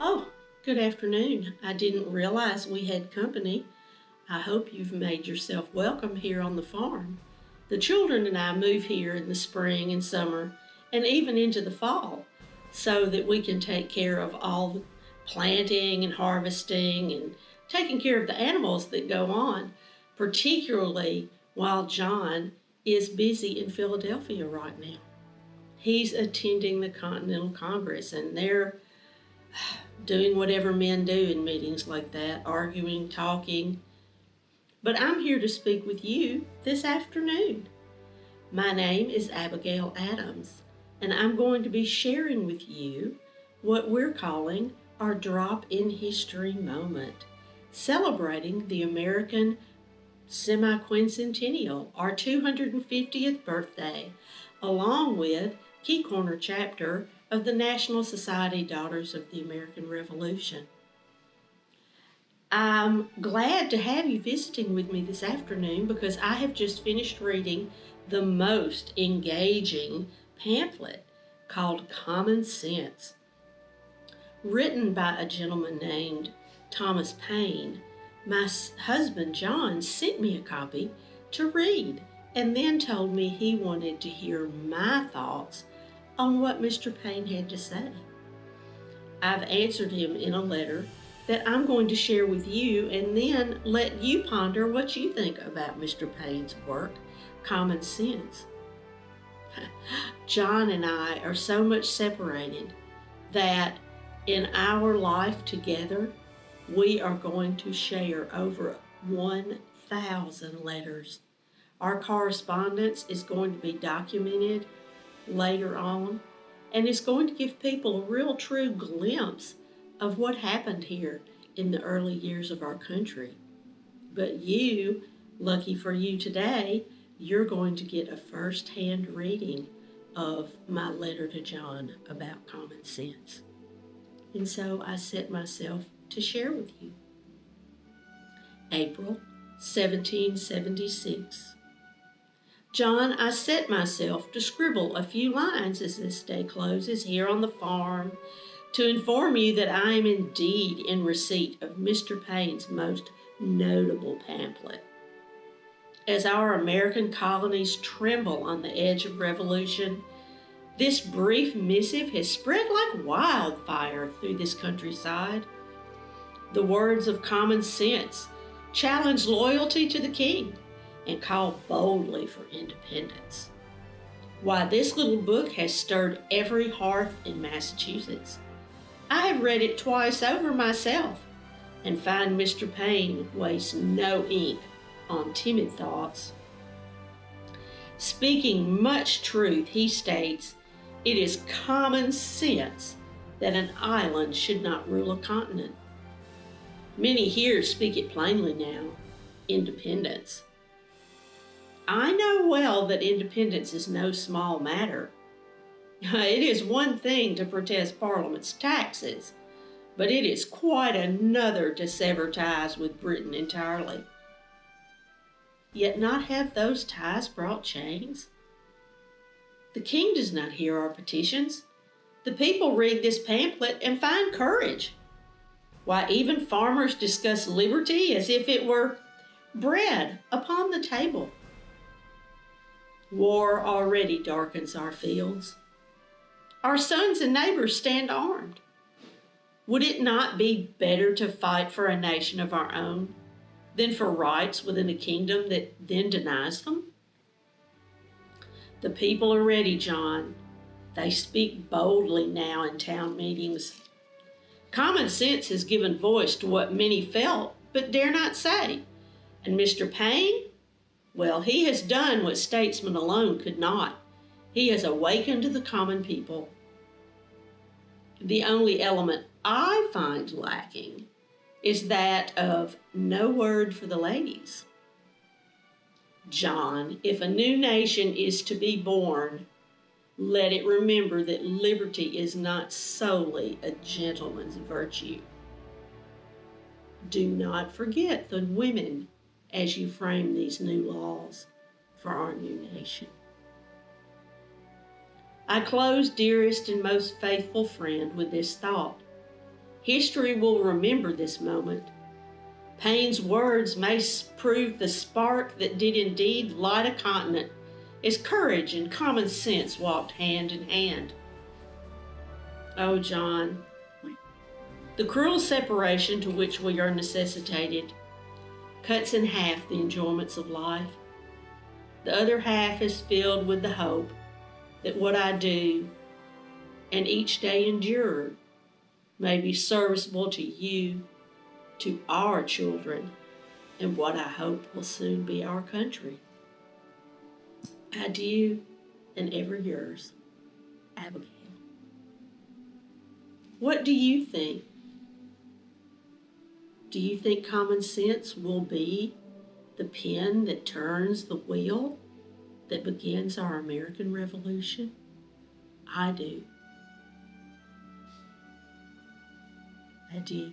Oh, good afternoon. I didn't realize we had company. I hope you've made yourself welcome here on the farm. The children and I move here in the spring and summer and even into the fall so that we can take care of all the planting and harvesting and taking care of the animals that go on, particularly while John is busy in Philadelphia right now. He's attending the Continental Congress and they're doing whatever men do in meetings like that, arguing, talking. But I'm here to speak with you this afternoon. My name is Abigail Adams, and I'm going to be sharing with you what we're calling our Drop in History moment, celebrating the American semi-quincentennial, our 250th birthday, along with Key Corner chapter of the National Society Daughters of the American Revolution. I'm glad to have you visiting with me this afternoon because I have just finished reading the most engaging pamphlet called Common Sense, written by a gentleman named Thomas Paine. My husband John sent me a copy to read and then told me he wanted to hear my thoughts on what Mr. Paine had to say. I've answered him in a letter that I'm going to share with you and then let you ponder what you think about Mr. Paine's work, Common Sense. John and I are so much separated that in our life together, we are going to share over 1,000 letters. Our correspondence is going to be documented later on, and it's going to give people a real true glimpse of what happened here in the early years of our country. But you, lucky for you today, you're going to get a first-hand reading of my letter to John about common sense. And so I set myself to share with you. April 1776. John, I set myself to scribble a few lines as this day closes here on the farm to inform you that I am indeed in receipt of Mr. Paine's most notable pamphlet. As our American colonies tremble on the edge of revolution, this brief missive has spread like wildfire through this countryside. The words of common sense challenge loyalty to the king and call boldly for independence. Why, this little book has stirred every hearth in Massachusetts. I have read it twice over myself and find Mr. Paine wastes no ink on timid thoughts. Speaking much truth, he states, it is common sense that an island should not rule a continent. Many here speak it plainly now, independence. I know well that independence is no small matter. It is one thing to protest Parliament's taxes, but it is quite another to sever ties with Britain entirely. Yet not have those ties brought chains? The king does not hear our petitions. The people read this pamphlet and find courage. Why, even farmers discuss liberty as if it were bread upon the table. War already darkens our fields. Our sons and neighbors stand armed. Would it not be better to fight for a nation of our own than for rights within a kingdom that then denies them? The people are ready, John. They speak boldly now in town meetings. Common sense has given voice to what many felt but dare not say. And Mr. Paine? Well, he has done what statesmen alone could not. He has awakened the common people. The only element I find lacking is that of no word for the ladies. John, if a new nation is to be born, let it remember that liberty is not solely a gentleman's virtue. Do not forget the women as you frame these new laws for our new nation. I close, dearest and most faithful friend, with this thought. History will remember this moment. Paine's words may prove the spark that did indeed light a continent as courage and common sense walked hand in hand. Oh, John, the cruel separation to which we are necessitated cuts in half the enjoyments of life. The other half is filled with the hope that what I do and each day endure may be serviceable to you, to our children, and what I hope will soon be our country. Adieu, and ever yours, Abigail. What do you think? Do you think common sense will be the pen that turns the wheel that begins our American Revolution? I do. Adieu.